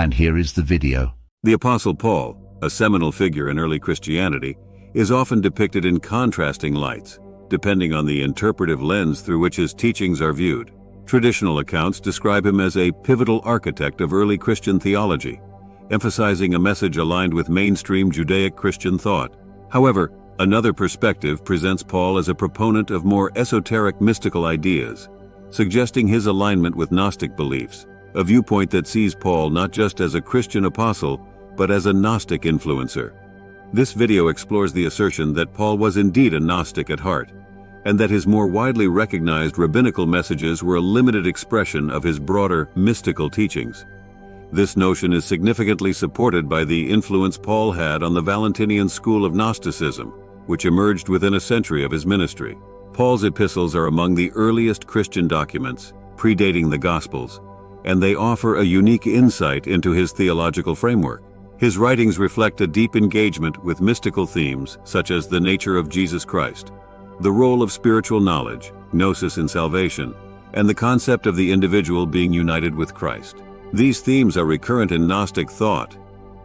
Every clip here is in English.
And here is the video. The Apostle Paul, a seminal figure in early Christianity, is often depicted in contrasting lights, depending on the interpretive lens through which his teachings are viewed. Traditional accounts describe him as a pivotal architect of early Christian theology, emphasizing a message aligned with mainstream Judaic Christian thought. However, another perspective presents Paul as a proponent of more esoteric mystical ideas, suggesting his alignment with Gnostic beliefs, a viewpoint that sees Paul not just as a Christian apostle, but as a Gnostic influencer. This video explores the assertion that Paul was indeed a Gnostic at heart, and that his more widely recognized rabbinical messages were a limited expression of his broader mystical teachings. This notion is significantly supported by the influence Paul had on the Valentinian school of Gnosticism, which emerged within a century of his ministry. Paul's epistles are among the earliest Christian documents, predating the Gospels, and they offer a unique insight into his theological framework. His writings reflect a deep engagement with mystical themes such as the nature of Jesus Christ, the role of spiritual knowledge, gnosis in salvation, and the concept of the individual being united with Christ. These themes are recurrent in Gnostic thought,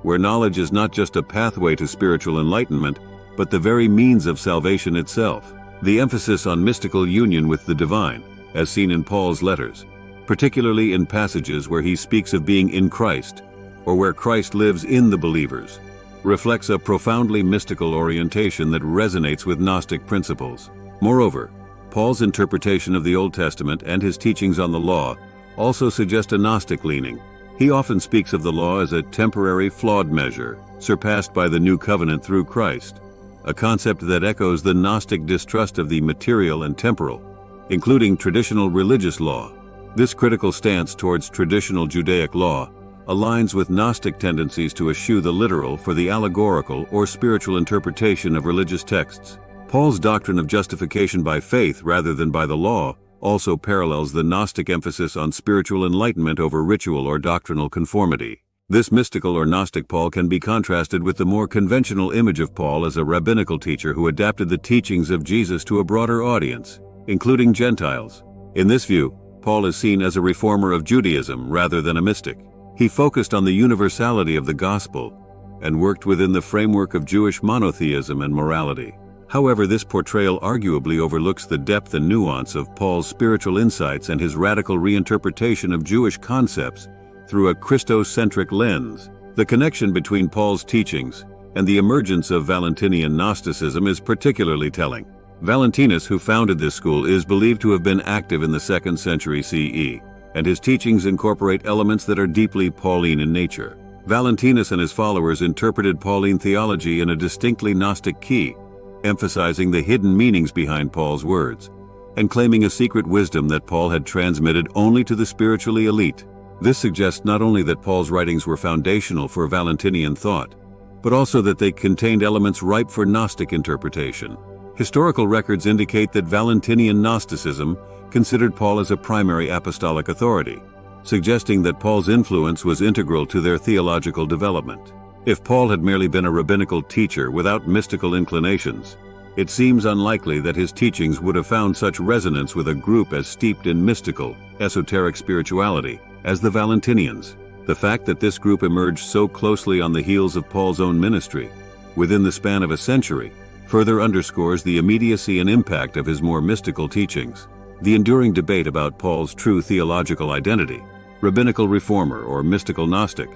where knowledge is not just a pathway to spiritual enlightenment, but the very means of salvation itself. The emphasis on mystical union with the divine, as seen in Paul's letters, particularly in passages where he speaks of being in Christ, or where Christ lives in the believers, reflects a profoundly mystical orientation that resonates with Gnostic principles. Moreover, Paul's interpretation of the Old Testament and his teachings on the law also suggest a Gnostic leaning. He often speaks of the law as a temporary, flawed measure, surpassed by the new covenant through Christ, a concept that echoes the Gnostic distrust of the material and temporal, including traditional religious law. This critical stance towards traditional Judaic law aligns with Gnostic tendencies to eschew the literal for the allegorical or spiritual interpretation of religious texts. Paul's doctrine of justification by faith rather than by the law also parallels the Gnostic emphasis on spiritual enlightenment over ritual or doctrinal conformity. This mystical or Gnostic Paul can be contrasted with the more conventional image of Paul as a rabbinical teacher who adapted the teachings of Jesus to a broader audience, including Gentiles. In this view, Paul is seen as a reformer of Judaism rather than a mystic. He focused on the universality of the gospel and worked within the framework of Jewish monotheism and morality. However, this portrayal arguably overlooks the depth and nuance of Paul's spiritual insights and his radical reinterpretation of Jewish concepts through a Christocentric lens. The connection between Paul's teachings and the emergence of Valentinian Gnosticism is particularly telling. Valentinus, who founded this school, is believed to have been active in the 2nd century CE, and his teachings incorporate elements that are deeply Pauline in nature. Valentinus and his followers interpreted Pauline theology in a distinctly Gnostic key, emphasizing the hidden meanings behind Paul's words, and claiming a secret wisdom that Paul had transmitted only to the spiritually elite. This suggests not only that Paul's writings were foundational for Valentinian thought, but also that they contained elements ripe for Gnostic interpretation. Historical records indicate that Valentinian Gnosticism considered Paul as a primary apostolic authority, suggesting that Paul's influence was integral to their theological development. If Paul had merely been a rabbinical teacher without mystical inclinations, it seems unlikely that his teachings would have found such resonance with a group as steeped in mystical, esoteric spirituality as the Valentinians. The fact that this group emerged so closely on the heels of Paul's own ministry, within the span of a century, further underscores the immediacy and impact of his more mystical teachings. The enduring debate about Paul's true theological identity, rabbinical reformer or mystical Gnostic,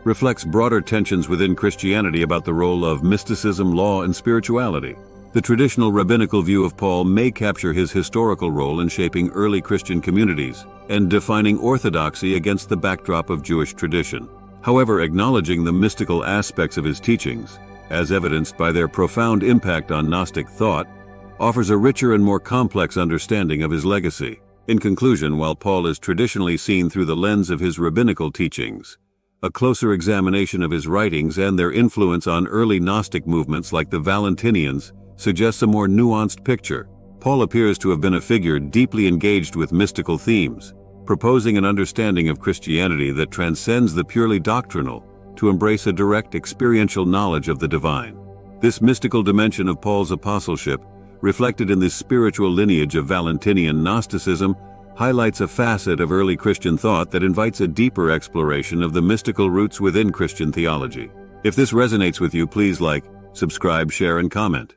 reflects broader tensions within Christianity about the role of mysticism, law, and spirituality. The traditional rabbinical view of Paul may capture his historical role in shaping early Christian communities and defining orthodoxy against the backdrop of Jewish tradition. However, acknowledging the mystical aspects of his teachings, as evidenced by their profound impact on Gnostic thought, offers a richer and more complex understanding of his legacy. In conclusion, while Paul is traditionally seen through the lens of his rabbinical teachings, a closer examination of his writings and their influence on early Gnostic movements like the Valentinians suggests a more nuanced picture. Paul appears to have been a figure deeply engaged with mystical themes, proposing an understanding of Christianity that transcends the purely doctrinal to embrace a direct experiential knowledge of the divine. This mystical dimension of Paul's apostleship, reflected in the spiritual lineage of Valentinian Gnosticism, highlights a facet of early Christian thought that invites a deeper exploration of the mystical roots within Christian theology. If this resonates with you, please like, subscribe, share, and comment.